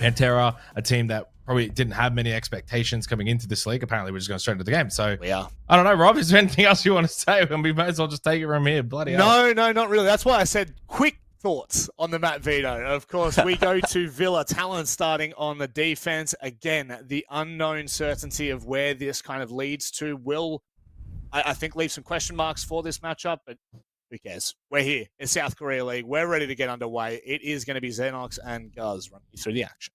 Panthera, a team that probably didn't have many expectations coming into this league. Apparently, we're just going straight into the game. So, We are. I don't know, Rob, is there anything else you want to say? And we may as well just take it from here. Bloody hell. No, not really. That's why I said quick thoughts on the map veto. Of course, we go to Villa. Talon starting on the defense. Again, the unknown certainty of where this kind of leads to will, I think, leave some question marks for this matchup, but who cares? We're here. It's South Korea League. We're ready to get underway. It is going to be Xenox and Guz running you through the action.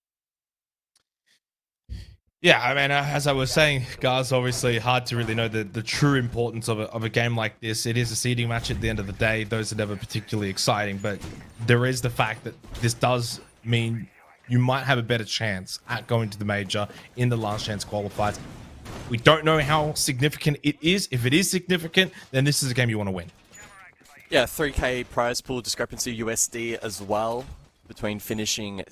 Yeah, I mean, as I was saying, guys, obviously hard to really know the true importance of a game like this. It is a seeding match at the end of the day. Those are never particularly exciting, but there is the fact that this does mean you might have a better chance at going to the major in the last chance qualifiers. We don't know how significant it is. If it is significant, then this is a game you want to win. Yeah, 3K prize pool discrepancy USD as well, between finishing in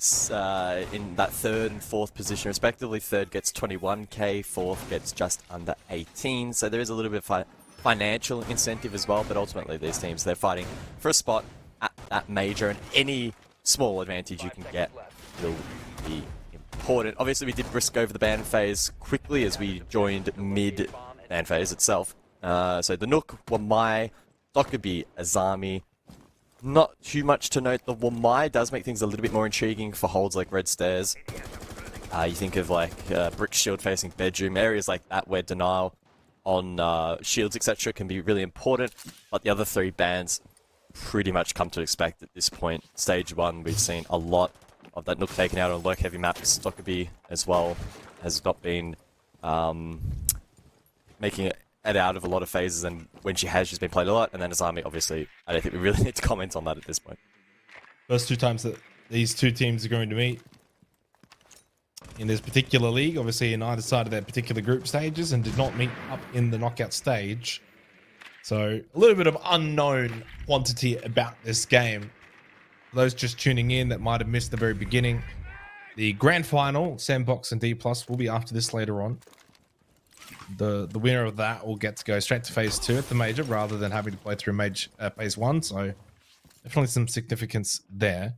that third and fourth position respectively. Third gets 21K, fourth gets just under 18. So there is a little bit of financial incentive as well, but ultimately these teams, they're fighting for a spot at that major, and any small advantage you can get will be important. Obviously we did risk over the ban phase quickly as we joined mid ban phase itself. So the Nook, Wamai, Dokubi, Azami. Not too much to note. The Wamai does make things a little bit more intriguing for holds like Red Stairs. You think of like brick shield facing bedroom, areas like that where denial on shields etc. can be really important. But the other three bans pretty much come to expect at this point. Stage 1, we've seen a lot of that Nook taken out on low heavy maps. Dokubi as well has not been making it out of a lot of phases, and when she has, she's been played a lot. And then Azami, obviously, I don't think we really need to comment on that at this point. First two times that these two teams are going to meet in this particular league, obviously in either side of their particular group stages, and did not meet up in the knockout stage. So a little bit of unknown quantity about this game. For those just tuning in that might have missed the very beginning, the grand final, Sandbox and D+, will be after this later on. The winner of that will get to go straight to phase 2 at the major rather than having to play through phase 1. So definitely some significance there,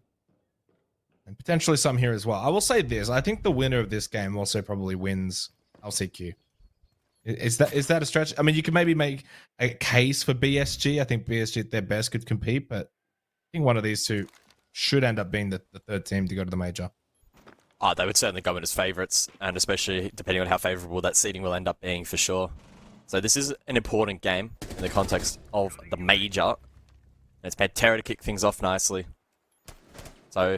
and potentially some here as well. I will say this: I think the winner of this game also probably wins LCQ. Is that a stretch? I mean, you can maybe make a case for BSG. I think BSG at their best could compete, but I think one of these two should end up being the third team to go to the major. Oh, they would certainly go in as favourites, and especially depending on how favourable that seeding will end up being for sure. So this is an important game in the context of the major. And it's Panthera to kick things off nicely. So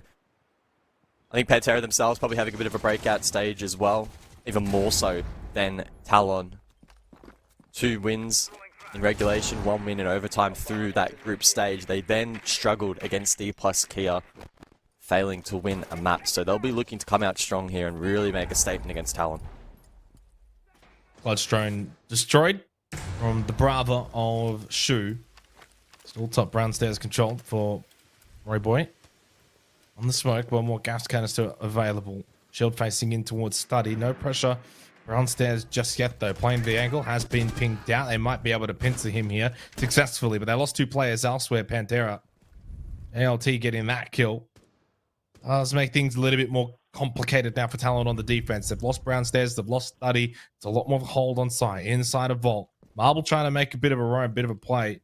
I think Panthera themselves probably having a bit of a breakout stage as well, even more so than Talon. 2 wins in regulation, 1 win in overtime through that group stage. They then struggled against D+ Kia, failing to win a map, so they'll be looking to come out strong here and really make a statement against Talon. Clutch drone destroyed from the Brava of Shu. Still top brown stairs controlled for Roy Boy. On the smoke, one more gas canister available. Shield facing in towards Study. No pressure. Brown stairs just yet though. Playing the angle has been pinged out. They might be able to pincer him here successfully, but they lost 2 players elsewhere. Panthera, ALT getting that kill. Does make things a little bit more complicated now for Talon on the defense. They've lost Brown Stairs, they've lost Study. It's a lot more hold on site, inside of Vault. Marble trying to make a bit of a roam, bit of a play.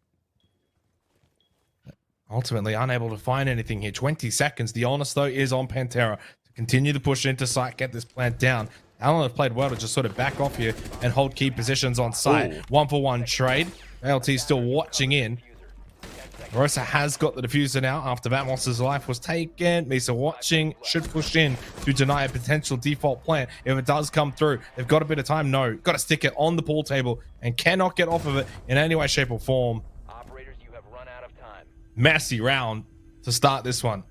Ultimately unable to find anything here. 20 seconds. The onus though is on Panthera to continue the push into site, get this plant down. Talon have played well to just sort of back off here and hold key positions on site. Ooh. 1-for-1 trade. ALT still watching in. Rosa has got the diffuser now after Vatmos's life was taken. Misa watching, should push in to deny a potential default plant. If it does come through, they've got a bit of time. No, got to stick it on the pool table and cannot get off of it in any way, shape, or form. Operators, you have run out of time. Messy round to start this one.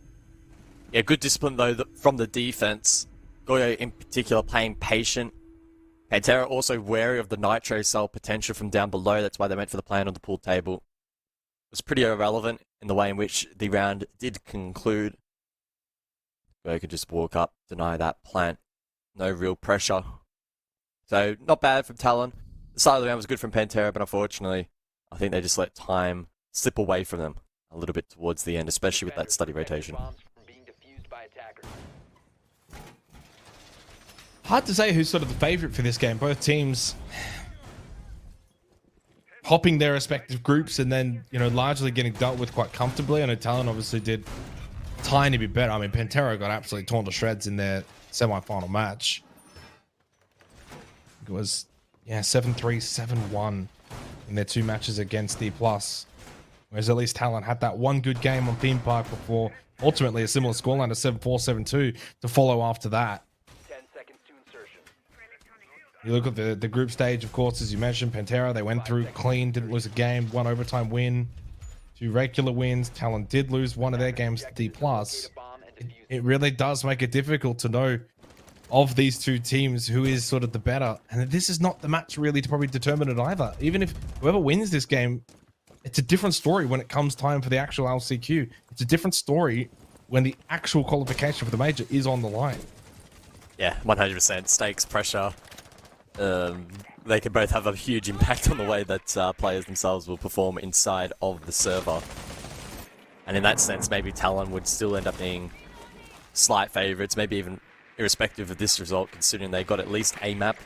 Yeah, good discipline though from the defense. Goyo in particular playing patient. Panthera also wary of the nitro cell potential from down below. That's why they went for the plant on the pool table. Was pretty irrelevant in the way in which the round did conclude. Goyo could just walk up, deny that plant. No real pressure. So, not bad from Talon. The start of the round was good from Panthera, but unfortunately, I think they just let time slip away from them a little bit towards the end, especially with that Study rotation. hard to say who's sort of the favorite for this game. Both teams hopping their respective groups and then, you know, largely getting dealt with quite comfortably. I know Talon obviously did a tiny bit better. I mean, Panthera got absolutely torn to shreds in their semi-final match. It was, yeah, 7-3, 7-1 in their 2 matches against D+. Whereas at least Talon had that one good game on Theme Park before ultimately a similar scoreline of 7-4, 7-2 to follow after that. 10 seconds to insertion. You look at the group stage, of course, as you mentioned, Panthera, they went through clean, didn't lose a game, 1 overtime win, 2 regular wins. Talon did lose one of their games to D+. It really does make it difficult to know of these 2 teams who is sort of the better. And this is not the match really to probably determine it either. Even if whoever wins this game, it's a different story when it comes time for the actual LCQ. It's a different story when the actual qualification for the major is on the line. Yeah, 100% stakes, pressure. They can both have a huge impact on the way that players themselves will perform inside of the server. And in that sense, maybe Talon would still end up being slight favourites, maybe even irrespective of this result, considering they got at least a map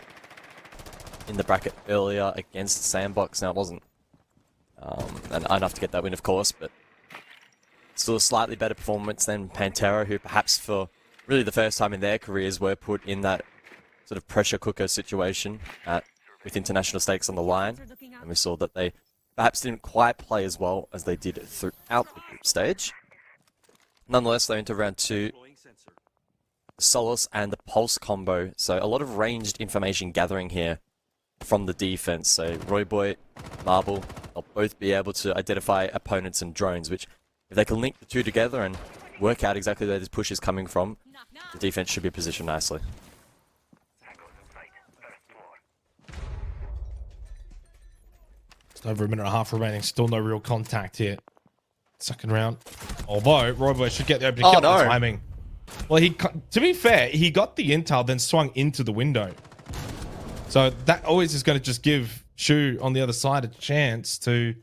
in the bracket earlier against Sandbox. Now, it wasn't enough to get that win, of course, but still a slightly better performance than Panthera, who perhaps for really the first time in their careers were put in that sort of pressure cooker situation with international stakes on the line. And we saw that they perhaps didn't quite play as well as they did throughout the group stage. Nonetheless, they're into round 2. Solace and the Pulse combo. So a lot of ranged information gathering here from the defense. So Royboy, Marble, they'll both be able to identify opponents and drones, which if they can link the 2 together and work out exactly where this push is coming from, the defense should be positioned nicely. Just over a minute and a half remaining. Still no real contact here. Second round. Although Royboy should get the opening kill. The timing. Well, to be fair, he got the intel, then swung into the window. So that always is going to just give Shu on the other side a chance to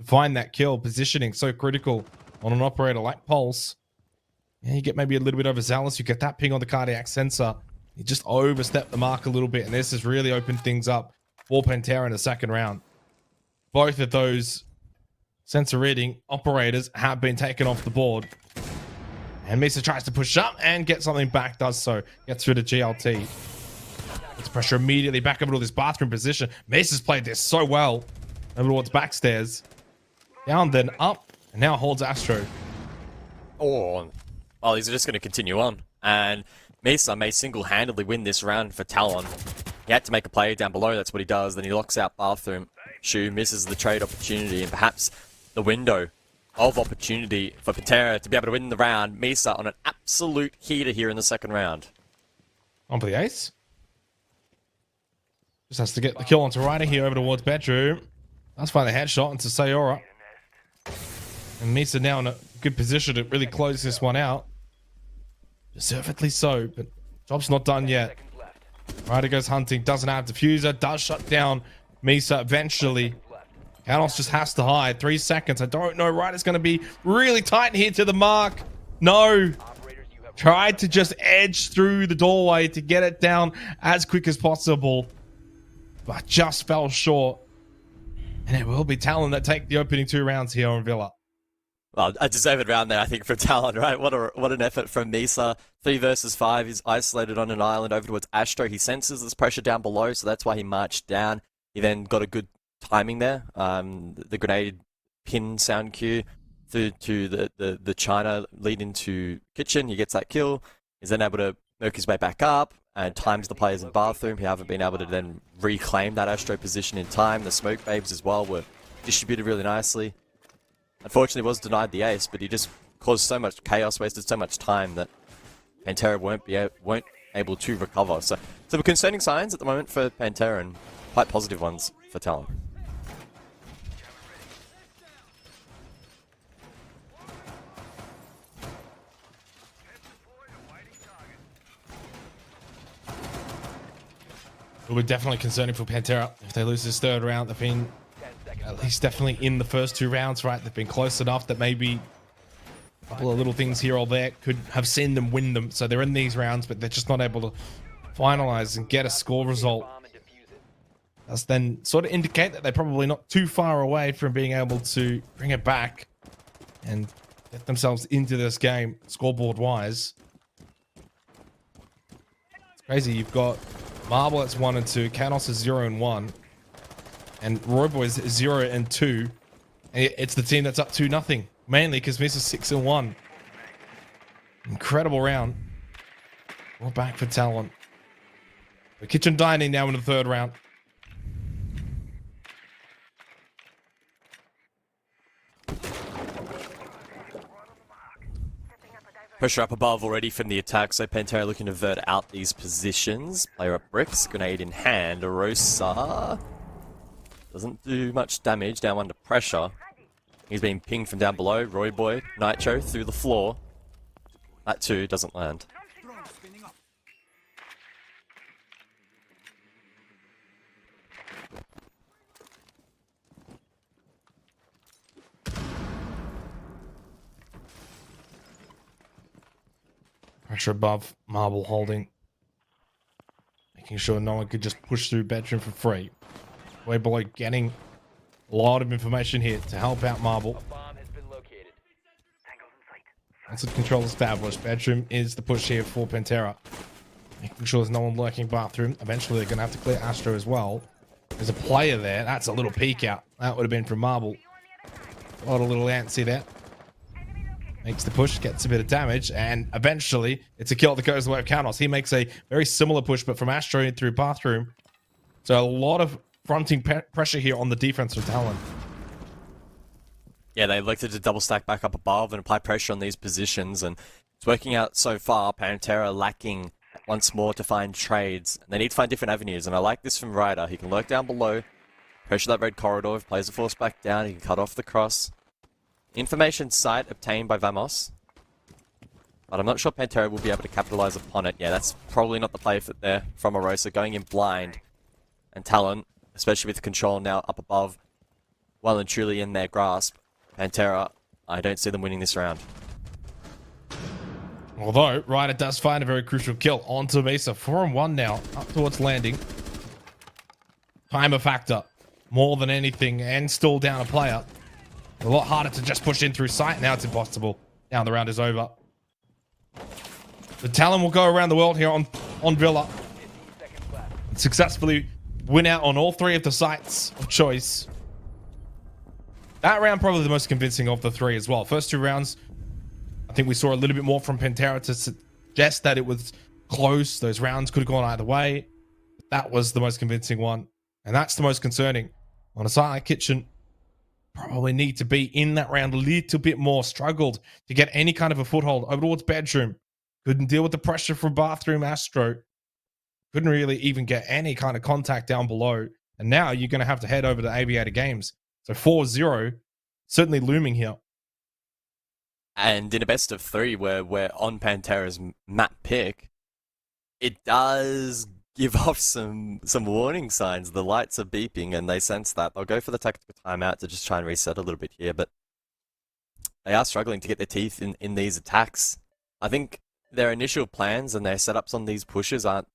find that kill. Positioning so critical on an operator like Pulse. Yeah, you get maybe a little bit overzealous. You get that ping on the cardiac sensor. You just overstep the mark a little bit, and this has really opened things up for Panthera in the second round. Both of those sensor reading operators have been taken off the board. And Misa tries to push up and get something back, does so. Gets through the GLT. Gets pressure immediately back over to this bathroom position. Misa's played this so well. Over towards backstairs. Down, then up, and now holds Astro. Oh, well, he's just going to continue on. And Misa may single-handedly win this round for Talon. He had to make a play down below, that's what he does. Then he locks out bathroom. Shu misses the trade opportunity, and perhaps the window of opportunity for Panthera to be able to win the round. Misa on an absolute heater here in the second round. On for the ace. Just has to get the kill onto Ryder here over towards bedroom. That's fine, the headshot into Sayora. And Misa now in a good position to really close this one out. Deservedly so, but job's not done yet. Ryder goes hunting, doesn't have diffuser, does shut down Misa eventually. Kanos just has to hide. 3 seconds. I don't know. Ryder's going to be really tight here to the mark. No. Tried to just edge through the doorway to get it down as quick as possible, but just fell short. And it will be Talon that take the opening 2 rounds here on Villa. Well, a deserved round there, I think, from Talon, right? What an effort from Misa. 3 versus 5. He's isolated on an island over towards Astro. He senses this pressure down below, so that's why he marched down. He then got a good timing there. The grenade pin sound cue through to the China lead into kitchen. He gets that kill. He's then able to work his way back up and times the players in bathroom. He haven't been able to then reclaim that Astro position in time. The smoke babes as well were distributed really nicely. Unfortunately, was denied the ace, but he just caused so much chaos, wasted so much time that Panthera weren't able to recover. So some concerning signs at the moment for Panthera and quite positive ones for Talon. It would definitely concerning for Panthera if they lose this third round. They've been at least definitely in the first 2 rounds, right? They've been close enough that maybe a couple of little things here or there could have seen them win them. So they're in these rounds, but they're just not able to finalize and get a score result, that's then sort of indicate that they're probably not too far away from being able to bring it back and get themselves into this game scoreboard wise. It's crazy. You've got Marble that's 1 and 2, Canos is 0 and 1, and Royboy's 0 and 2. And it's the team that's up 2-0, mainly because Miss is 6 and 1. Incredible round. We're back for Talon. The kitchen dining now in the third round. Pressure up above already from the attack, so Panthera looking to vert out these positions. Player up bricks, grenade in hand. Rosa doesn't do much damage, down under pressure. He's being pinged from down below. Royboy, Nitro through the floor. That too doesn't land. Pressure above, Marble holding. Making sure no one could just push through bedroom for free. Way below getting a lot of information here to help out Marble. A bomb has been located. Once the control established, bedroom is the push here for Panthera. Making sure there's no one lurking bathroom. Eventually they're going to have to clear Astro as well. There's a player there. That's a little peek out. That would have been from Marble. Got a little antsy there. Makes the push, gets a bit of damage, and eventually it's a kill that goes the way of Canos. He makes a very similar push, but from Astro through bathroom. So a lot of fronting pressure here on the defense for Talon. Yeah, they elected to double stack back up above and apply pressure on these positions, and it's working out so far. Panthera lacking once more to find trades. They need to find different avenues, and I like this from Ryder. He can lurk down below, pressure that red corridor. If players are forced back down, he can cut off the cross. Information site obtained by Vamos, but I'm not sure Panthera will be able to capitalize upon it. Yeah, that's probably not the play fit there from Arosa, going in blind. And Talon, especially with control now up above, well and truly in their grasp. Panthera, I don't see them winning this round. Although, Ryder does find a very crucial kill onto Mesa. 4 and 1 now, up towards landing. Time a factor, more than anything, and still down a player. A lot harder to just push in through sight. Now it's impossible. Now the round is over. The Talon will go around the world here on Villa. And successfully win out on all 3 of the sites of choice. That round probably the most convincing of the 3 as well. First 2 rounds, I think we saw a little bit more from Panthera to suggest that it was close. Those rounds could have gone either way. That was the most convincing one. And that's the most concerning. On a site like Kitchen, probably need to be in that round a little bit more. Struggled to get any kind of a foothold over towards bedroom. Couldn't deal with the pressure from bathroom Astro. Couldn't really even get any kind of contact down below. And now you're going to have to head over to Aviator Games. So 4-0, certainly looming here. And in a best of 3 where we're on Panthera's map pick, it does give off some warning signs. The lights are beeping and they sense that. They'll go for the tactical timeout to just try and reset a little bit here, but they are struggling to get their teeth in these attacks. I think their initial plans and their setups on these pushes aren't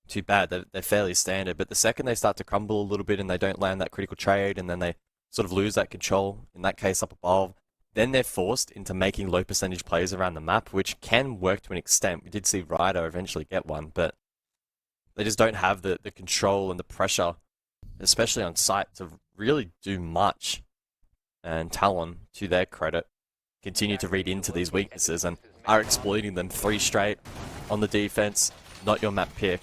too bad. They're fairly standard, but the second they start to crumble a little bit and they don't land that critical trade and then they sort of lose that control, in that case up above, then they're forced into making low percentage plays around the map, which can work to an extent. We did see Ryder eventually get one, but they just don't have the control and the pressure, especially on site, to really do much. And Talon, to their credit, continue to read into these weaknesses and are exploiting them 3 straight on the defense. Not your map pick.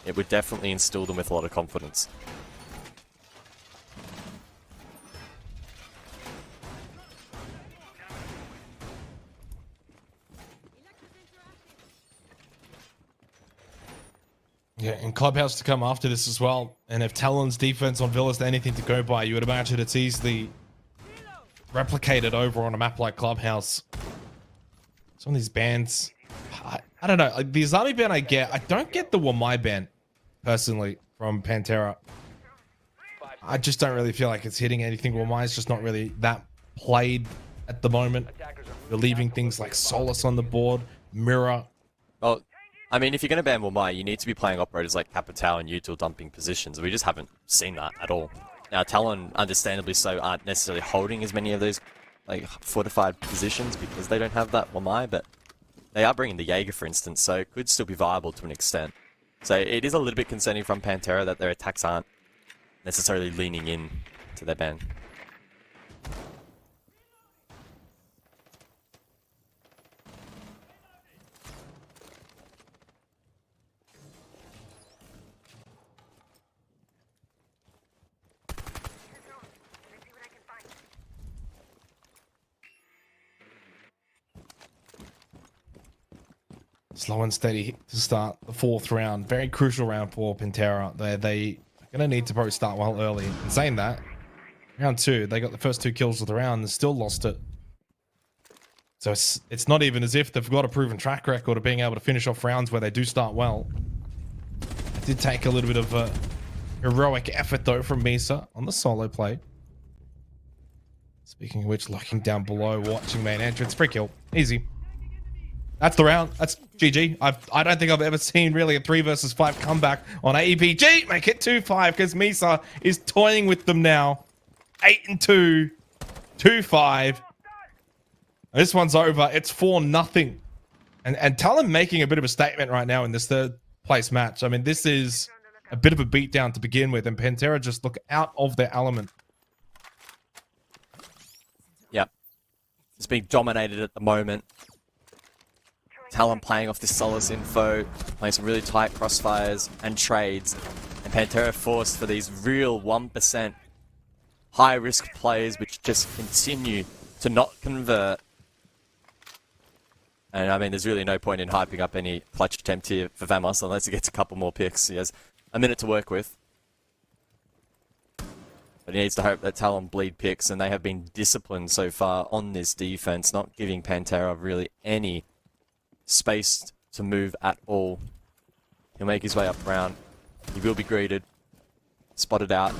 It would definitely instill them with a lot of confidence. Yeah, and Clubhouse to come after this as well. And if Talon's defense on Villa's anything to go by, you would imagine it's easily replicated over on a map like Clubhouse. Some of these bans, I don't know. Like the Azami ban I don't get the Wamai ban, personally, from Panthera. I just don't really feel like it's hitting anything. Wamai is just not really that played at the moment. You're leaving things like Solace on the board, Mirror. Oh, I mean, if you're going to ban Wamai, you need to be playing operators like Capitao and Util dumping positions. We just haven't seen that at all. Now, Talon, understandably so, aren't necessarily holding as many of those like fortified positions because they don't have that Wamai, but they are bringing the Jaeger, for instance, so it could still be viable to an extent. So it is a little bit concerning from Panthera that their attacks aren't necessarily leaning in to their ban. Slow and steady to start the 4th round. Very crucial round for Panthera. They are going to need to probably start well early. In saying that, round 2, they got the first 2 kills of the round and still lost it. So it's not even as if they've got a proven track record of being able to finish off rounds where they do start well. It did take a little bit of a heroic effort, though, from Misa on the solo play. Speaking of which, looking down below, watching main entrance. Free kill. Easy. That's the round. That's GG. I don't think I've ever seen really a 3 versus 5 comeback on AEPG. Make it 2-5 because Misa is toying with them now. 8-2. 2-5. This one's over. It's 4-0. And Talon making a bit of a statement right now in this 3rd place match. I mean, this is a bit of a beatdown to begin with, and Panthera just look out of their element. Yep. It's being dominated at the moment. Talon playing off this Solace info, playing some really tight crossfires and trades, and Panthera forced for these real 1% high-risk plays which just continue to not convert. And I mean, there's really no point in hyping up any clutch attempt here for Vamos unless he gets a couple more picks. He has a minute to work with. But he needs to hope that Talon bleed picks, and they have been disciplined so far on this defense, not giving Panthera really any space to move at all. He'll make his way up round. He will be greeted. Spotted out.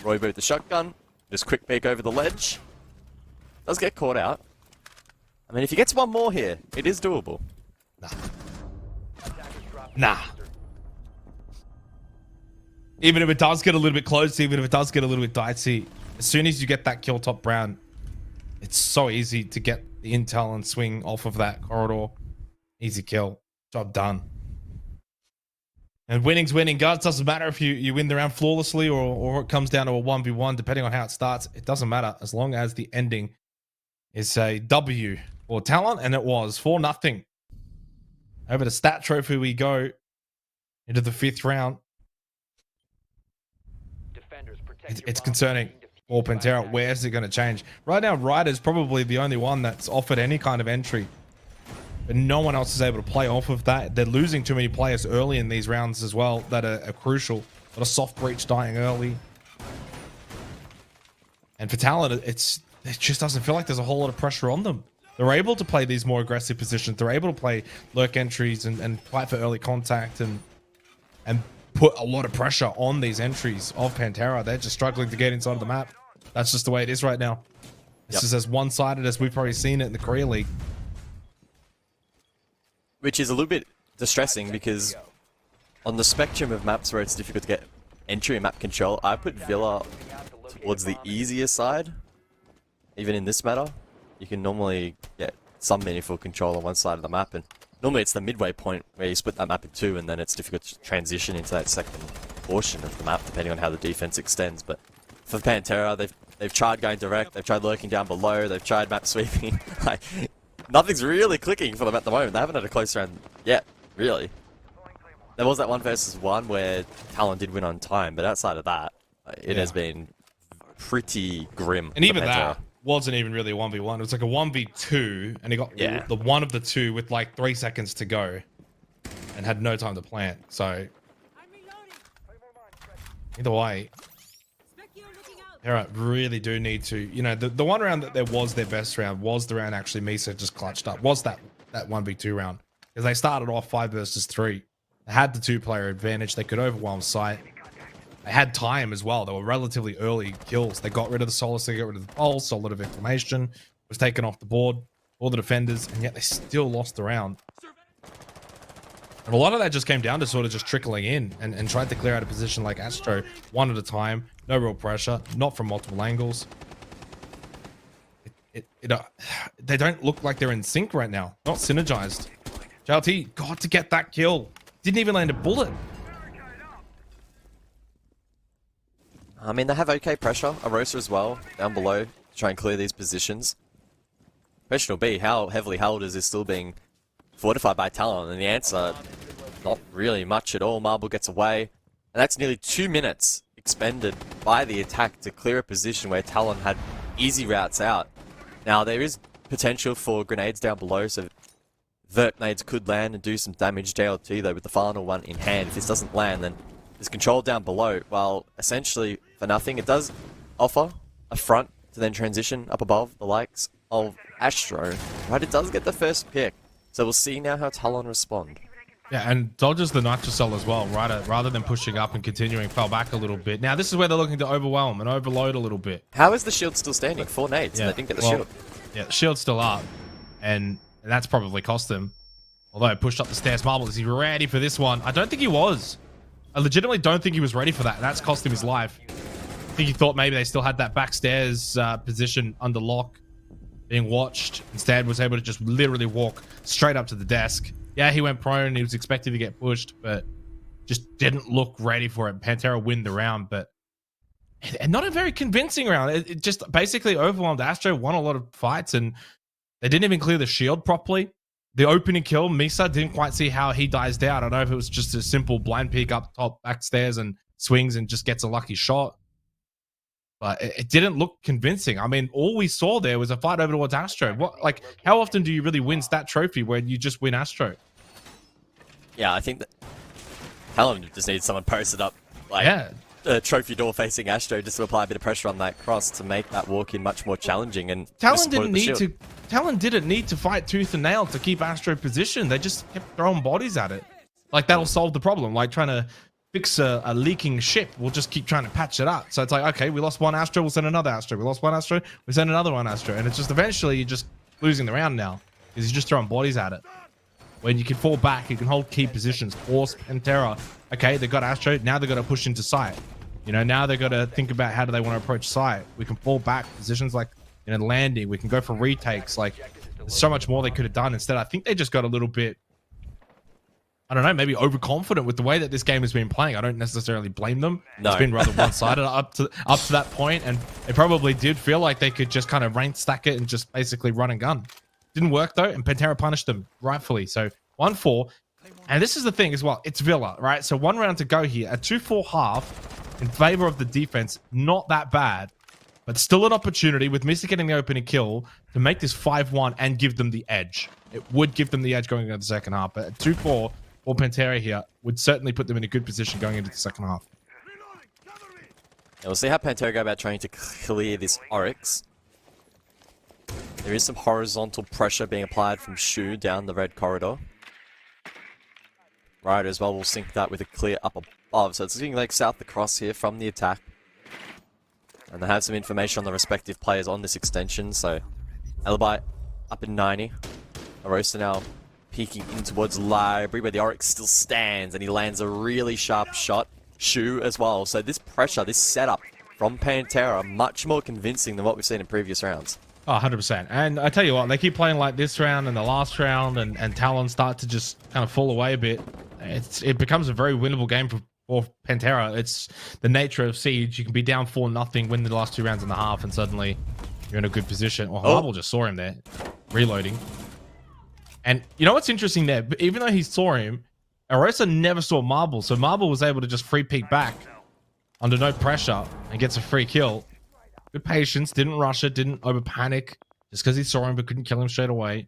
Roy with the shotgun. Just quick peek over the ledge. Does get caught out. I mean, if he gets one more here, it is doable. Nah. Even if it does get a little bit close, even if it does get a little bit dicey, as soon as you get that kill top round, it's so easy to get the intel and swing off of that corridor. Easy kill. Job done. And winning's winning, guys. Doesn't matter if you win the round flawlessly or it comes down to a 1v1, depending on how it starts. It doesn't matter as long as the ending is a W for Talon, and it was 4-0. Over to stat trophy we go into the 5th round. It's concerning for Panthera. Where's it going to change? Right now, Ryder's probably the only one that's offered any kind of entry. But no one else is able to play off of that. They're losing too many players early in these rounds as well that are crucial. Got a soft breach dying early. And for Talon, it just doesn't feel like there's a whole lot of pressure on them. They're able to play these more aggressive positions. They're able to play lurk entries and fight for early contact and put a lot of pressure on these entries of Panthera. They're just struggling to get inside of the map. That's just the way it is right now. This is as one-sided as we've probably seen it in the Korea League. Which is a little bit distressing because on the spectrum of maps where it's difficult to get entry and map control, I put Villa towards the easier side. Even in this matter, you can normally get some meaningful control on one side of the map, and normally it's the midway point where you split that map in 2 and then it's difficult to transition into that second portion of the map depending on how the defense extends. But for Panthera, they've tried going direct, they've tried lurking down below, they've tried map sweeping. Like, nothing's really clicking for them at the moment. They haven't had a close round yet, really. There was that 1 versus 1 where Talon did win on time, but outside of that, it has been pretty grim. And even that wasn't even really a 1v1. It was like a 1v2, and he got the one of the 2 with like 3 seconds to go and had no time to plant. So either way, they really do need to, you know, the one round that there was their best round was the round actually Misa just clutched up, was that 1v2 round. Because they started off 5 versus 3. They had the 2-player advantage. They could overwhelm sight. They had time as well. They were relatively early kills. They got rid of the Solace, they got rid of the Pulse, Solid of Inflammation was taken off the board, all the defenders, and yet they still lost the round. And a lot of that just came down to sort of just trickling in and tried to clear out a position like Astro one at a time. No real pressure, not from multiple angles. They don't look like they're in sync right now. Not synergized. JLT got to get that kill. Didn't even land a bullet. I mean, they have okay pressure. Arosa as well, down below, to try and clear these positions. Question will be, how heavily held is this still being fortified by Talon? And the answer, not really much at all. Marble gets away. And that's nearly 2 minutes expended by the attack to clear a position where Talon had easy routes out. Now, there is potential for grenades down below, so vert nades could land and do some damage. JLT, though, with the final one in hand. If this doesn't land, then there's control down below. Well, essentially, for nothing, it does offer a front to then transition up above the likes of Astro. Right, it does get the first pick. So we'll see now how Talon respond. Yeah, and dodges the nitro cell as well, right? Rather than pushing up and continuing, fell back a little bit. Now, this is where they're looking to overwhelm and overload a little bit. How is the shield still standing? 4 nades, and they didn't get the shield. Yeah, the shield's still up, and that's probably cost them. Although it pushed up the stairs. Marble, is he ready for this one? I don't think he was. I legitimately don't think he was ready for that. That's cost him his life. I think he thought maybe they still had that backstairs position under lock, being watched. Instead, was able to just literally walk straight up to the desk. Yeah, he went prone. He was expected to get pushed, but just didn't look ready for it. Panthera win the round, but and not a very convincing round. It just basically overwhelmed Astro, won a lot of fights, and they didn't even clear the shield properly. The opening kill, Misa didn't quite see how he dies down. I don't know if it was just a simple blind peek up top, backstairs, and swings and just gets a lucky shot. But it didn't look convincing. I mean, all we saw there was a fight over towards Astro. What, like, how often do you really win stat trophy where you just win Astro? Yeah, I think that Talon just needs someone posted up, like, Yeah. a trophy door facing Astro just to apply a bit of pressure on that cross to make that walk-in much more challenging. And Talon didn't need to fight tooth and nail to keep Astro positioned. They just kept throwing bodies at it. Like, that'll solve the problem. Like, trying to fix a leaking ship, we'll just keep trying to patch it up. So it's like, okay, we lost one Astro, we'll send another Astro. We lost one Astro, we send another one Astro. And it's just eventually you're just losing the round now because you're just throwing bodies at it. When you can fall back, you can hold key positions, force Panthera. Okay, they've got Astro, now they've got to push into sight. You know, now they've got to think about how do they want to approach sight. We can fall back positions like, you know, landing. We can go for retakes. Like, there's so much more they could have done. Instead, I think they just got a little bit, I don't know, maybe overconfident with the way that this game has been playing. I don't necessarily blame them. No. It's been rather one-sided up to that point, and they probably did feel like they could just kind of rank stack it and just basically run and gun. Didn't work though, and Panthera punished them rightfully. So 1-4, and this is the thing as well. It's Villa, right? So 1 round to go here. A 2-4 half in favor of the defense. Not that bad, but still an opportunity with Misa getting the opening kill to make this 5-1 and give them the edge. It would give them the edge going into the second half, but a 2-4 for Panthera here would certainly put them in a good position going into the second half. Yeah, we'll see how Panthera go about trying to clear this Oryx. There is some horizontal pressure being applied from Shu down the red corridor. Right, as well, we'll sync that with a clear up above. So it's looking like south across here from the attack. And they have some information on the respective players on this extension. So Alibi up in 90. Arosa now peeking in towards library where the Oryx still stands, and he lands a really sharp shot. Shu as well. So this pressure, this setup from Panthera, much more convincing than what we've seen in previous rounds. Oh, 100%. And I tell you what, they keep playing like this round and the last round, and Talon start to just kind of fall away a bit. It becomes a very winnable game for Panthera. It's the nature of Siege. You can be down 4-0, win the last 2 rounds and a half, and suddenly you're in a good position. Oh, Marble just saw him there, reloading. And you know what's interesting there? But even though he saw him, Arosa never saw Marble, so Marble was able to just free peek back under no pressure and gets a free kill. Good patience, didn't rush it, didn't over panic just because he saw him but couldn't kill him straight away.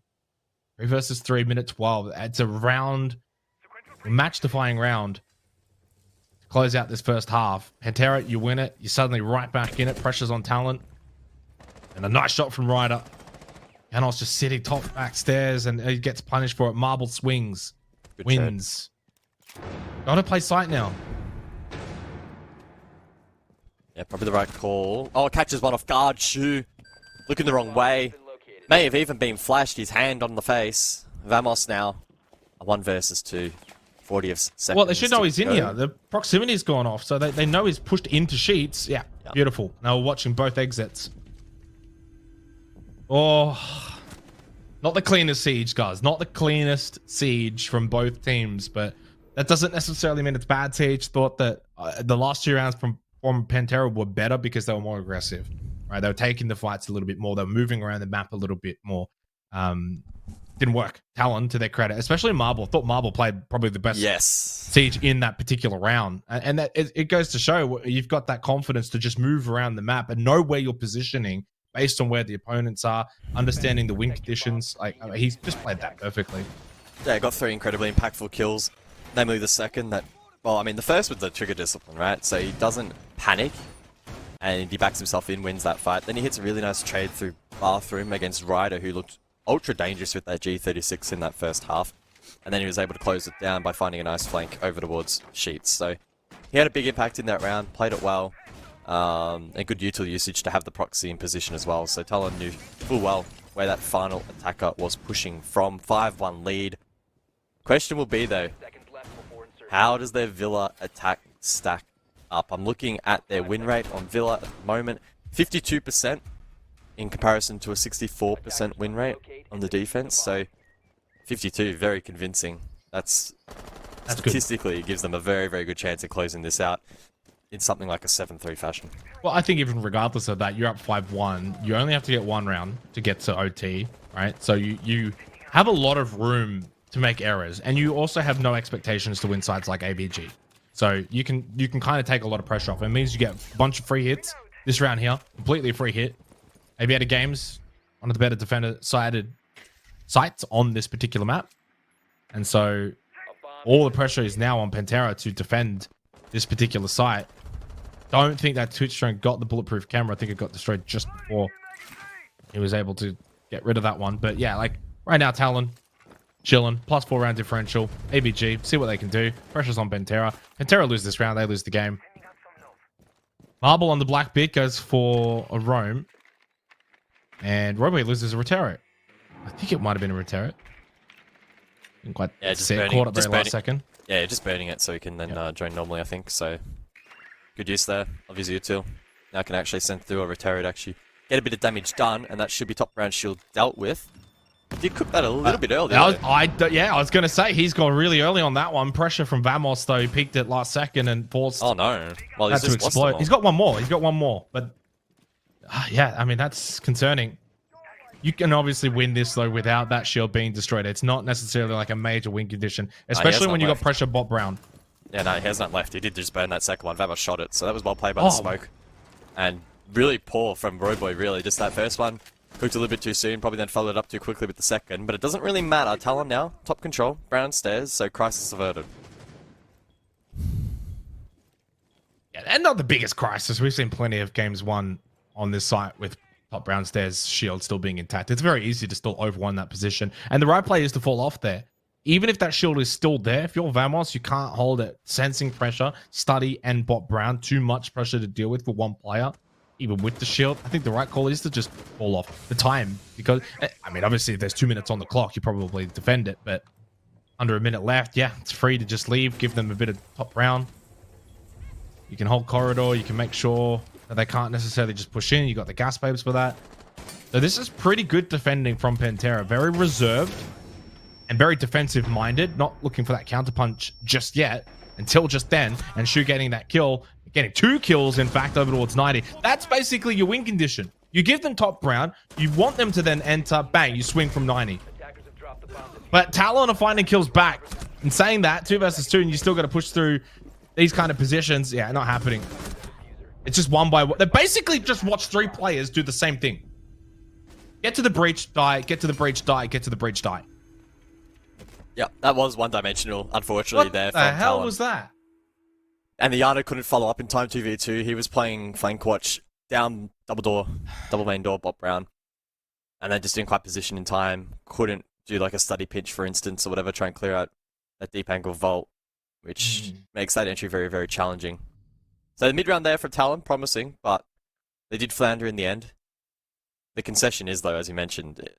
3 versus 3, minute 12. It's a round, a match-defying round to close out this first half. Panthera, you win it. You're suddenly right back in it. Pressure's on Talon. And a nice shot from Ryder. Janos just sitting top backstairs, and he gets punished for it. Marble swings. Good wins. Gotta play sight now. Yeah, probably the right call. Oh, catches one off guard. Shu looking the wrong way. May have even been flashed his hand on the face. Vamos now. A 1 versus 2. 40 of seconds. Well, they should know he's in go. here. The proximity's gone off, so they know he's pushed into sheets. Yeah, beautiful. Now we're watching both exits. Oh, not the cleanest siege, guys. Not the cleanest siege from both teams, but that doesn't necessarily mean it's bad siege. Thought that the last 2 rounds from Panthera were better because they were more aggressive, right? They were taking the fights a little bit more. They were moving around the map a little bit more. Didn't work. Talon, to their credit, especially Marble. Thought Marble played probably the best siege in that particular round, and that it goes to show you've got that confidence to just move around the map and know where you're positioning based on where the opponents are, understanding the win conditions. Like he's just played that perfectly. Yeah, got 3 incredibly impactful kills, namely the second that, well, I mean, the first was the trigger discipline, right? So he doesn't panic, and he backs himself in, wins that fight. Then he hits a really nice trade through Bathroom against Ryder, who looked ultra dangerous with that G36 in that first half. And then he was able to close it down by finding a nice flank over towards Sheets. So he had a big impact in that round, played it well, and good util usage to have the proxy in position as well. So Talon knew full well where that final attacker was pushing from. 5-1 lead. Question will be though, how does their Villa attack stack up? I'm looking at their win rate on Villa at the moment, 52% in comparison to a 64% win rate on the defense. So 52, very convincing. That's statistically good. Gives them a very, very good chance of closing this out in something like a 7-3 fashion. Well, I think even regardless of that, you're up 5-1. You only have to get 1 round to get to OT, right? So you have a lot of room to make errors, and you also have no expectations to win sides like ABG. So you can kind of take a lot of pressure off. It means you get a bunch of free hits this round here, completely free hit. Aviator Games, one of the better defender-sided sites on this particular map. And so all the pressure is now on Panthera to defend this particular site. Don't think that Twitch drone got the bulletproof camera. I think it got destroyed just before he was able to get rid of that one. But yeah, like right now, Talon, chilling, +4 round differential, ABG, see what they can do. Pressure's on Panthera. Panthera lose this round, they lose the game. Marble on the black bit goes for a roam. And Robo loses a Reterate. I think it might have been a Reterate. Didn't quite see it. Caught it very last second. Yeah, just burning it so he can then drone normally, I think. So good use there of his util. Now can actually send through a Reterate, actually get a bit of damage done, and that should be top round shield dealt with. Did cook that a little bit early. I was going to say, he's gone really early on that one. Pressure from Vamos, though. He peaked it last second and forced oh no. Well, he's to just explode. He's got one more. But yeah, I mean, that's concerning. You can obviously win this, though, without that shield being destroyed. It's not necessarily like a major win condition, especially when you got pressure bot Brown. Yeah, no, he has not left. He did just burn that second one. Vamos shot it, so that was well played by the smoke. And really poor from Roboy, really. Just that first one. Cooked a little bit too soon, probably then followed up too quickly with the second, but it doesn't really matter. Talon now, top control, Brown stairs, so crisis averted. Yeah, and not the biggest crisis. We've seen plenty of games won on this site with top Brown stairs shield still being intact. It's very easy to still overwhelm that position, and the right play is to fall off there. Even if that shield is still there, if you're Vamos, you can't hold it. Sensing pressure, Study and bot Brown, too much pressure to deal with for one player. Even with the shield, I think the right call is to just fall off the time, because, I mean, obviously if there's 2 minutes on the clock, you probably defend it, but under a minute left, yeah, it's free to just leave, give them a bit of top round. You can hold corridor, you can make sure that they can't necessarily just push in. You got the gas babes for that. So this is pretty good defending from Panthera. Very reserved and very defensive minded, not looking for that counterpunch just yet, until just then, and Shu getting that kill. Getting 2 kills, in fact, over towards 90. That's basically your win condition. You give them top round, you want them to then enter, bang, you swing from 90. But Talon are finding kills back. In saying that, 2 versus 2, and you still got to push through these kind of positions. Yeah, not happening. It's just one by one. They basically just watch 3 players do the same thing. Get to the breach, die, get to the breach, die, get to the breach, die. Yeah, that was one-dimensional, unfortunately, there. What the hell was that? And the Yana couldn't follow up in time 2v2. He was playing flank watch down double main door, bot Brown. And then just didn't quite position in time. Couldn't do like a study pinch, for instance, or whatever, try and clear out that deep angle vault, which makes that entry very, very challenging. So the mid-round there for Talon, promising, but they did flounder in the end. The concession is, though, as you mentioned,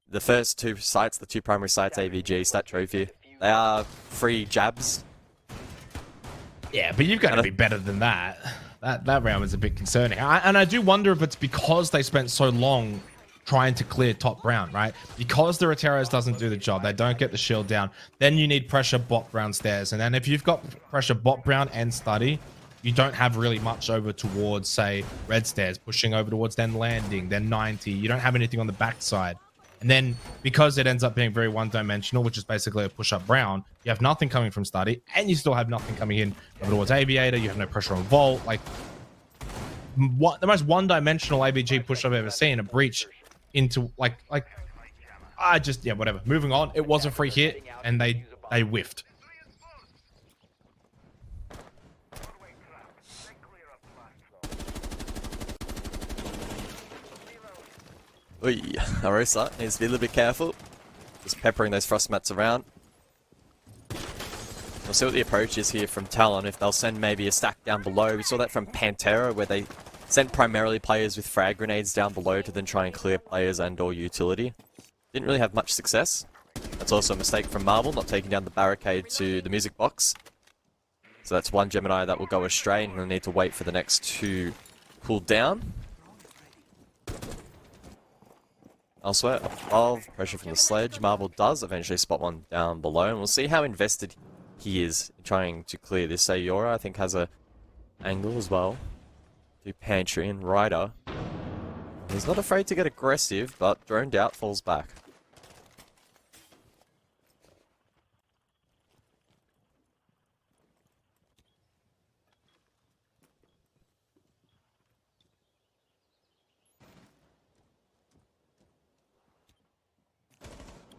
the first 2 sites, the 2 primary sites, AVG, Stat Trophy, They are free jabs. Yeah, but you've got to be better than that. That round was a bit concerning. And I do wonder if it's because they spent so long trying to clear top brown, right? Because the Roteros doesn't do the job. They don't get the shield down. Then you need pressure bot brown stairs. And then if you've got pressure bot brown and study, you don't have really much over towards, say, red stairs, pushing over towards then landing, then 90. You don't have anything on the backside. And then because it ends up being very one-dimensional, which is basically a push-up brown, you have nothing coming from study, and you still have nothing coming in over towards aviator. You have no pressure on vault. Like, the most one-dimensional ABG push I've ever seen, a breach into yeah, whatever. Moving on. It was a free hit, and they whiffed. Oi, Arosa needs to be a little bit careful. Just peppering those frost mats around. We'll see what the approach is here from Talon, if they'll send maybe a stack down below. We saw that from Panthera, where they sent primarily players with frag grenades down below to then try and clear players and or utility. Didn't really have much success. That's also a mistake from Marvel, not taking down the barricade to the music box. So that's one Gemini that will go astray, and we'll need to wait for the next two cool down. Elsewhere, above, pressure from the sledge. Marvel does eventually spot one down below, and we'll see how invested he is in trying to clear this. Sayora, I think, has a angle as well. To Pantry and Ryder. He's not afraid to get aggressive, but droned out, falls back.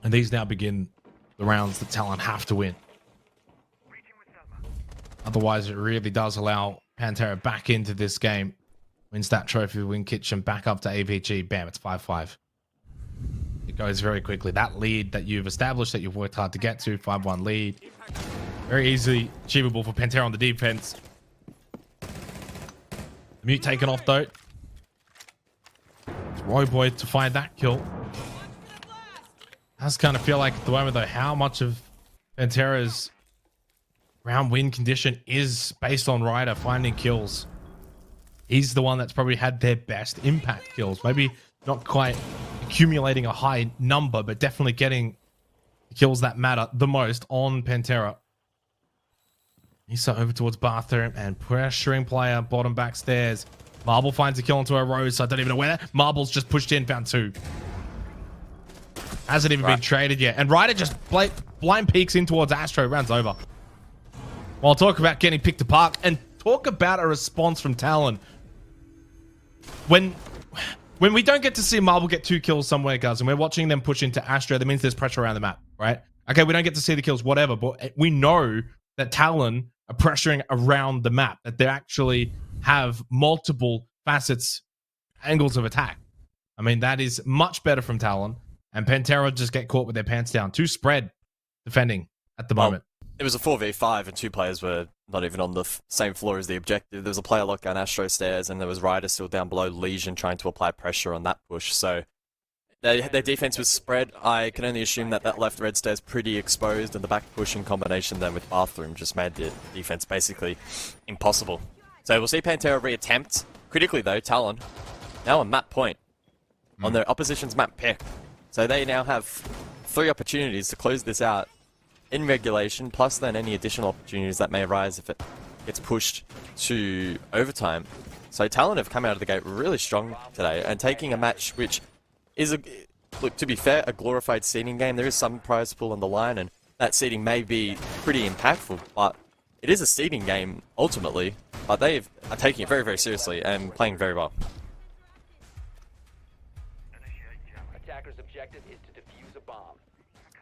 And these now begin the rounds that Talon have to win. Otherwise, it really does allow Panthera back into this game. Wins that trophy, win kitchen, back up to AVG. Bam, it's 5-5. It goes very quickly. That lead that you've established, that you've worked hard to get to, 5-1 lead. Very easily achievable for Panthera on the defense. The mute taken off, though. It's Royboy to find that kill. I just kind of feel like at the moment, though, how much of Panthera's round win condition is based on Ryder finding kills. He's the one that's probably had their best impact kills. Maybe not quite accumulating a high number, but definitely getting the kills that matter the most on Panthera. He's over towards bathroom and pressuring player bottom back stairs. Marble finds a kill onto a Rose, so I don't even know where that. Marble's just pushed in, found two. Hasn't even been traded yet. And Ryder just blind peeks in towards Astro. Round's over. Well, talk about getting picked apart and talk about a response from Talon. When we don't get to see Marble get 2 kills somewhere, guys, and we're watching them push into Astro, that means there's pressure around the map, right? Okay, we don't get to see the kills, whatever, but we know that Talon are pressuring around the map, that they actually have multiple facets, angles of attack. I mean, that is much better from Talon. And Panthera just get caught with their pants down. 2 spread defending at the moment. It was a 4v5 and 2 players were not even on the same floor as the objective. There was a player locked down Astro stairs and there was Ryder still down below Legion trying to apply pressure on that push. So their defense was spread. I can only assume that that left red stairs pretty exposed, and the back push in combination then with bathroom just made the defense basically impossible. So we'll see Panthera reattempt. Critically though, Talon now on map point on their opposition's map pick. So they now have 3 opportunities to close this out in regulation, plus then any additional opportunities that may arise if it gets pushed to overtime. So Talon have come out of the gate really strong today, and taking a match which is, look, to be fair, a glorified seeding game. There is some prize pool on the line, and that seeding may be pretty impactful, but it is a seeding game ultimately. But they are taking it very, very seriously and playing very well. Attacker's objective is to defuse a bomb.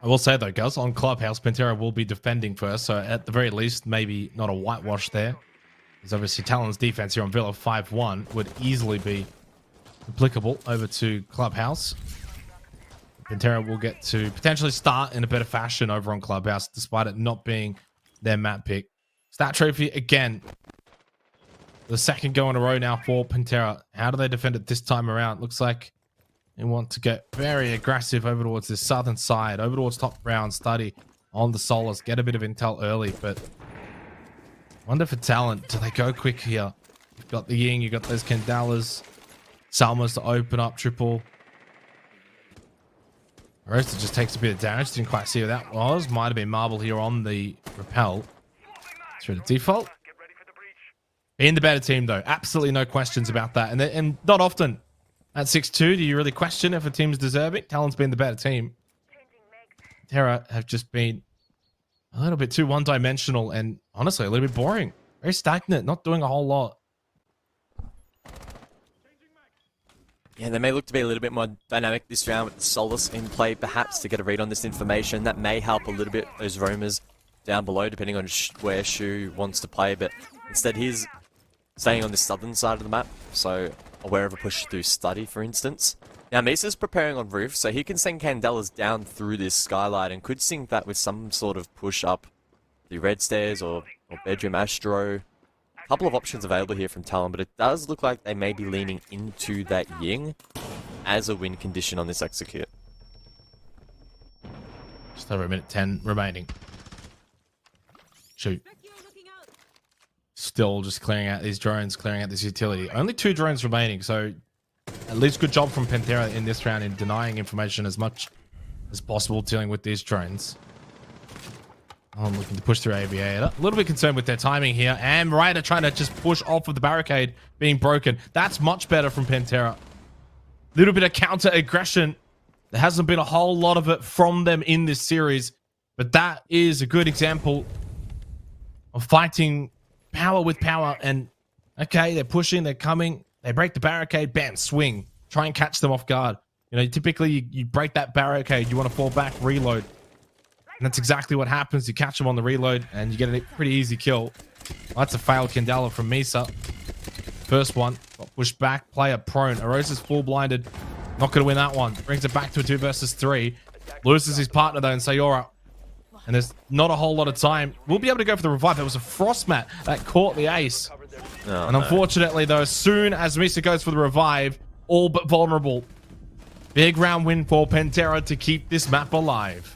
I will say, though, guys, on Clubhouse, Panthera will be defending first, so at the very least, maybe not a whitewash there. Because obviously Talon's defense here on Villa 5-1 would easily be applicable over to Clubhouse. Panthera will get to potentially start in a better fashion over on Clubhouse, despite it not being their map pick. Stat trophy, again, the second go in a row now for Panthera. How do they defend it this time around? Looks like they want to get very aggressive over towards the southern side, over towards top brown study on the Solace, get a bit of intel early, but wonder for Talon, do they go quick here? You've got the Ying, you've got those Candelas, Salmas to open up triple. Roaster just takes a bit of damage. Didn't quite see who that was. Might have been Marble here on the rappel. Through the default. Being the better team, though. Absolutely no questions about that. And not often at 6-2 do you really question if a team's deserving. Talon's been the better team. Terra have just been a little bit too one-dimensional and honestly a little bit boring. Very stagnant, not doing a whole lot. Yeah, they may look to be a little bit more dynamic this round with the Solace in play, perhaps, to get a read on this information. That may help a little bit those roamers down below, depending on where Shu wants to play. But instead, he's staying on the southern side of the map, so aware of a push through Study, for instance. Now, Misa's preparing on roof, so he can send Candelas down through this skylight and could sync that with some sort of push up the red stairs or bedroom Astro. A couple of options available here from Talon, but it does look like they may be leaning into that Ying as a win condition on this execute. Just over a minute 10 remaining. Shoot. Still just clearing out these drones, clearing out this utility. Only 2 drones remaining, so at least good job from Panthera in this round in denying information as much as possible, dealing with these drones. I'm looking to push through Aviator. A little bit concerned with their timing here. And Ryder trying to just push off of the barricade being broken. That's much better from Panthera. Little bit of counter aggression. There hasn't been a whole lot of it from them in this series, but that is a good example of fighting power with power. And okay, they're pushing, they're coming, they break the barricade, bam, swing. Try and catch them off guard. You know, typically you break that barricade, you want to fall back, reload. And that's exactly what happens. You catch them on the reload and you get a pretty easy kill. Well, that's a failed Candela from Misa. First one, got pushed back, player prone. Arosa's full blinded. Not going to win that one. Brings it back to a 2 versus 3. Loses his partner though and Sayora. And there's not a whole lot of time. We'll be able to go for the revive. There was a frost mat that caught the ace. And unfortunately though, as soon as Misa goes for the revive, all but vulnerable. Big round win for Panthera to keep this map alive.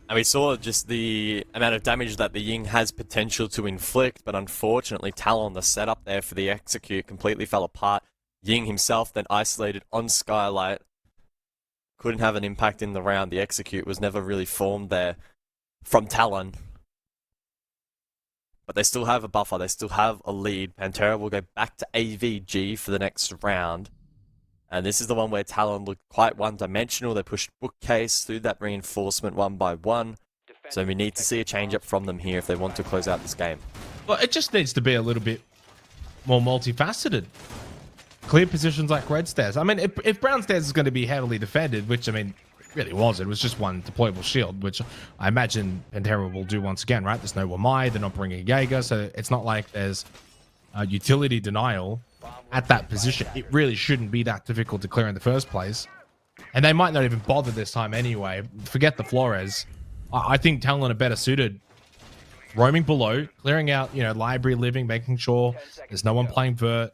And we saw just the amount of damage that the Ying has potential to inflict, but unfortunately Talon, the setup there for the execute, completely fell apart. Ying himself then isolated on Skylight. Couldn't have an impact in the round. The execute was never really formed there from Talon. But they still have a buffer, they still have a lead. Panthera will go back to AVG for the next round. And this is the one where Talon looked quite one-dimensional. They pushed Bookcase through that reinforcement one by one. So we need to see a change-up from them here if they want to close out this game. Well, it just needs to be a little bit more multifaceted. Clear positions like red stairs. I mean, if brown stairs is going to be heavily defended, which, I mean, it really was. It was just one deployable shield, which I imagine Panthera will do once again, right? There's no Wamai. They're not bringing Jaeger, so it's not like there's utility denial at that position. It really shouldn't be that difficult to clear in the first place. And they might not even bother this time anyway. Forget the Flores. I think Talon are better suited roaming below, clearing out, you know, library living, making sure there's no one playing vert,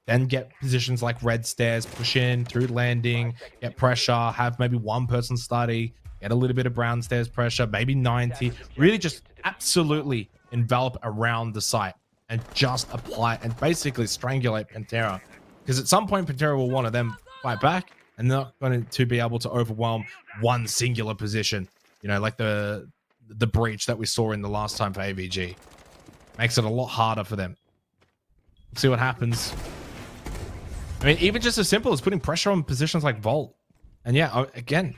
then get positions like red stairs, push in through landing, get pressure, have maybe one person study, get a little bit of brown stairs pressure, maybe 90, really just absolutely envelop around the site and just apply and basically strangulate Panthera. Because at some point, Panthera will want to then fight back and they're not going to be able to overwhelm one singular position. You know, like the breach that we saw in the last time for AVG. Makes it a lot harder for them. See what happens. I mean, even just as simple as putting pressure on positions like Vault. And yeah, again,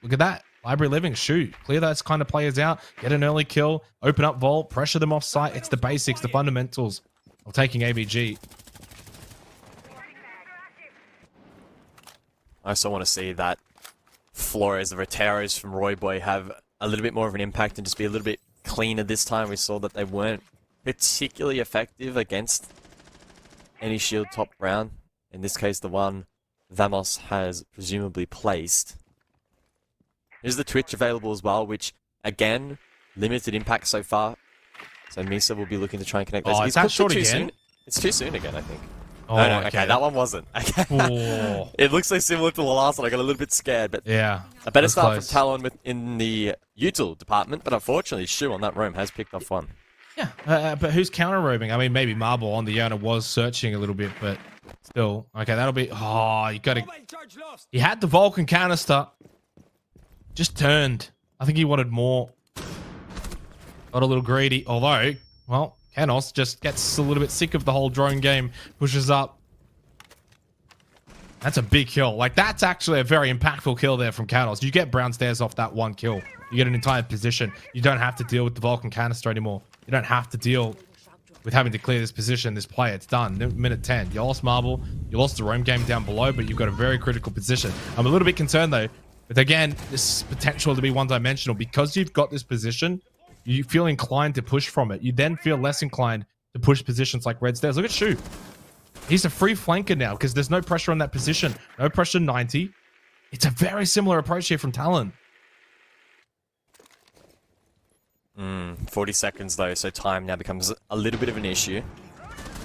look at that. Library Living, shoot. Clear those kind of players out. Get an early kill. Open up Vault. Pressure them off site. It's the basics, the fundamentals of taking AVG. I also want to see that Flores, the Roteros from Roy Boy have a little bit more of an impact and just be a little bit cleaner this time. We saw that they weren't particularly effective against any shield top round. In this case, the one Vamos has presumably placed. There's the Twitch available as well, which, again, limited impact so far. So Misa will be looking to try and connect those. Oh, it's that short again? Soon. It's too soon again, I think. Oh, No, okay, that one wasn't. Okay. Oh. It looks so similar to the last one. I got a little bit scared, but Yeah. a better that's start close. from Talon in the util department, but unfortunately, Shu on that roam has picked off one. Yeah, but who's counter roaming? I mean, maybe Marble on the owner was searching a little bit, but still. Okay, that'll be. Oh, you got to. He had the Vulcan canister. Just turned. I think he wanted more. Got a little greedy. Although, well, Kanos just gets a little bit sick of the whole drone game. Pushes up. That's a big kill. Like, that's actually a very impactful kill there from Kanos. You get Brown Stairs off that one kill. You get an entire position. You don't have to deal with the Vulcan canister anymore. You don't have to deal with having to clear this position, this play. It's done. Minute 10. You lost Marble. You lost the roam game down below, but you've got a very critical position. I'm a little bit concerned, though, with, again, this potential to be one-dimensional. Because you've got this position, you feel inclined to push from it. You then feel less inclined to push positions like Red Stairs. Look at Shu. He's a free flanker now because there's no pressure on that position. No pressure 90. It's a very similar approach here from Talon. 40 seconds though, so time now becomes a little bit of an issue.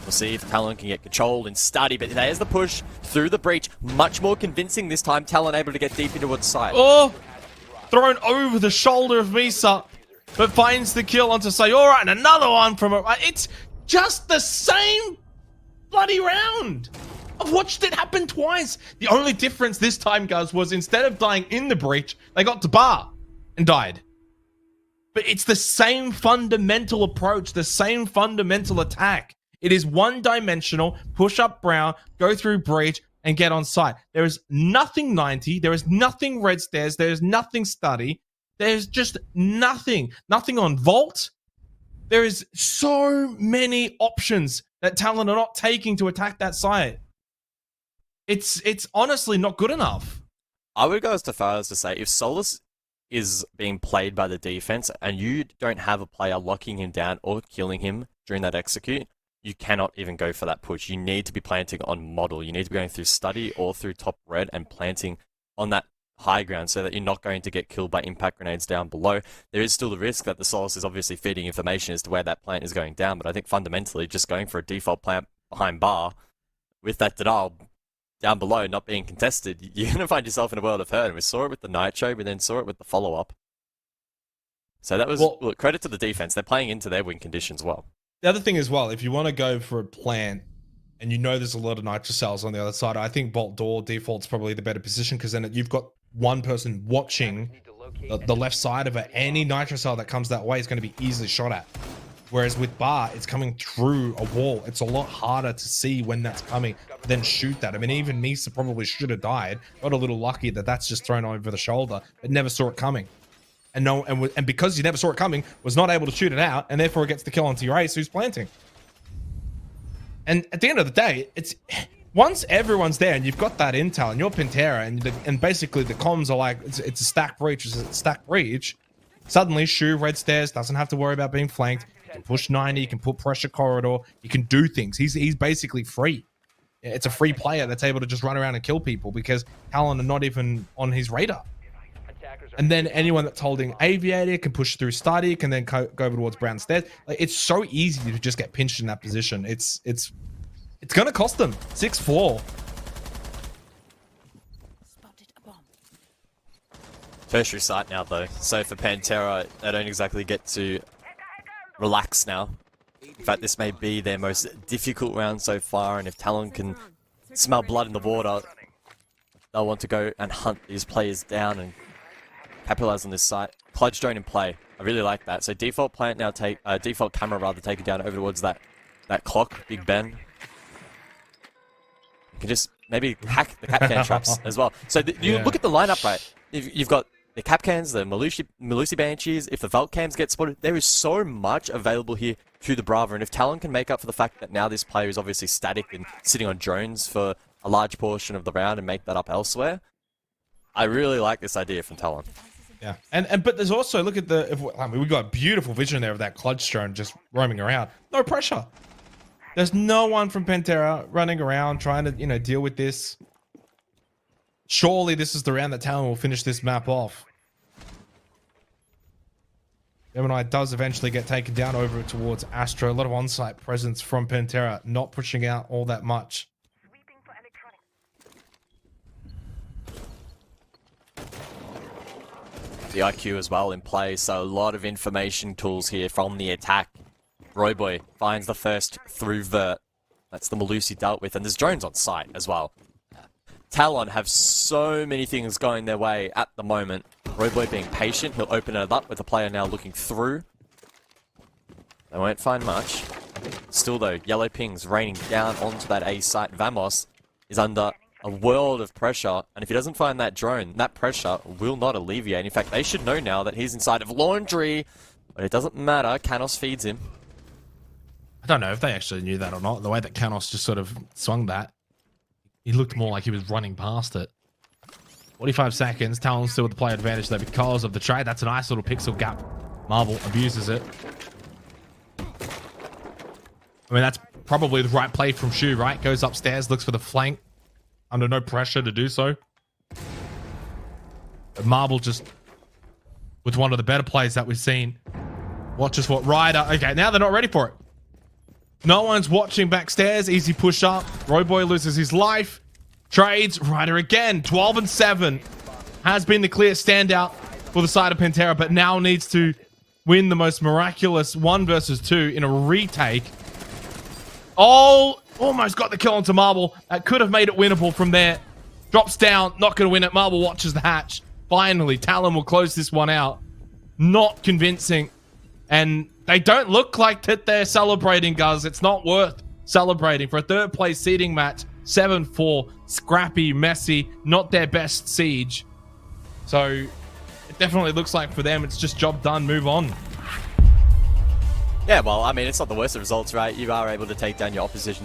We'll see if Talon can get control and study, but there's the push through the breach. Much more convincing this time. Talon able to get deep into its side. Oh! Thrown over the shoulder of Misa, but finds the kill onto Sayora, and another one from a... It's just the same bloody round. I've watched it happen twice. The only difference this time, guys, was instead of dying in the breach, they got to bar and died. But it's the same fundamental approach, the same fundamental attack. It is one-dimensional, push up Brown, go through breach, and get on site. There is nothing 90. There is nothing Red Stairs. There is nothing study. There's just nothing. Nothing on Vault. There is so many options that Talon are not taking to attack that site. It's honestly not good enough. I would go as far as to say, if Solus is being played by the defense and you don't have a player locking him down or killing him during that execute, you cannot even go for that push. You need to be planting on model. You need to be going through study or through top red and planting on that high ground so that you're not going to get killed by impact grenades down below. There is still the risk that the Solus is obviously feeding information as to where that plant is going down, but I think fundamentally just going for a default plant behind bar with that denial down below not being contested, you're going to find yourself in a world of hurt. And we saw it with the Nitro, we then saw it with the follow-up. So that was, look, credit to the defense. They're playing into their win conditions well. The other thing as well, if you want to go for a plant and you know there's a lot of nitro cells on the other side, I think Bolt Door default's probably the better position because then you've got one person watching the left side of it. Any nitro cell that comes that way is going to be easily shot at. Whereas with Bar, it's coming through a wall. It's a lot harder to see when that's coming, then shoot that. I mean, even Misa probably should have died. Got a little lucky that that's just thrown over the shoulder, but never saw it coming. And because you never saw it coming, was not able to shoot it out, and therefore it gets the kill onto your ace who's planting. And at the end of the day, it's once everyone's there and you've got that intel and you're Panthera and basically the comms are like it's a stack breach, it's a stack breach. Suddenly, Shu Red Stairs doesn't have to worry about being flanked. You can push 90, you can put pressure corridor, you can do things. He's basically free. It's a free player that's able to just run around and kill people because Talon are not even on his radar. And then anyone that's holding Aviator can push through Study, can then go over towards Brown Stairs. Like, it's so easy to just get pinched in that position. It's going to cost them 6-4. Tertiary site now though, so for Panthera, they don't exactly get to relax now. In fact, this may be their most difficult round so far, and if Talon can smell blood in the water, they'll want to go and hunt these players down and capitalize on this site. Clutch drone in play. I really like that. So default plant now default camera rather take it down over towards that clock, Big Ben. You can just maybe hack the Capcan traps as well. So you look at the lineup, right? You've got the Capcans, the Malusi Banshees. If the Vault cams get spotted, there is so much available here to the Brava. And if Talon can make up for the fact that now this player is obviously static and sitting on drones for a large portion of the round and make that up elsewhere, I really like this idea from Talon. Yeah, but there's also, look at we got beautiful vision there of that clutch drone just roaming around. No pressure. There's no one from Panthera running around trying to, deal with this. Surely this is the round that Talon will finish this map off. Gemini does eventually get taken down over towards Astro. A lot of on-site presence from Panthera, not pushing out all that much. The IQ as well in play, so a lot of information tools here from the attack. Royboy finds the first through vert. That's the Malusi dealt with, and there's drones on site as well. Talon have so many things going their way at the moment. Royboy being patient, he'll open it up with the player now looking through. They won't find much. Still though, yellow pings raining down onto that A site. Vamos is under a world of pressure, and if he doesn't find that drone, that pressure will not alleviate. In fact, they should know now that he's inside of laundry, but it doesn't matter. Canos feeds him. I don't know if they actually knew that or not. The way that Canos just sort of swung that, he looked more like he was running past it. 45 seconds. Talon still with the play advantage though because of the trade. That's a nice little pixel gap. Marvel abuses it. I mean, that's probably the right play from Shu, right? Goes upstairs, looks for the flank. Under no pressure to do so. But Marvel just with one of the better plays that we've seen. Watches what Ryder. Okay, now they're not ready for it. No one's watching backstairs. Easy push up. Royboy loses his life. Trades. Ryder again. 12 and 7. Has been the clear standout for the side of Panthera, but now needs to win the most miraculous 1 versus 2 in a retake. Oh, almost got the kill onto Marble. That could have made it winnable from there. Drops down. Not going to win it. Marble watches the hatch. Finally, Talon will close this one out. Not convincing. And they don't look like that they're celebrating, guys. It's not worth celebrating. For a third place seeding match, 7-4, scrappy, messy, not their best siege. So it definitely looks like for them, it's just job done, move on. Yeah, well, I mean, it's not the worst of results, right? You are able to take down your opposition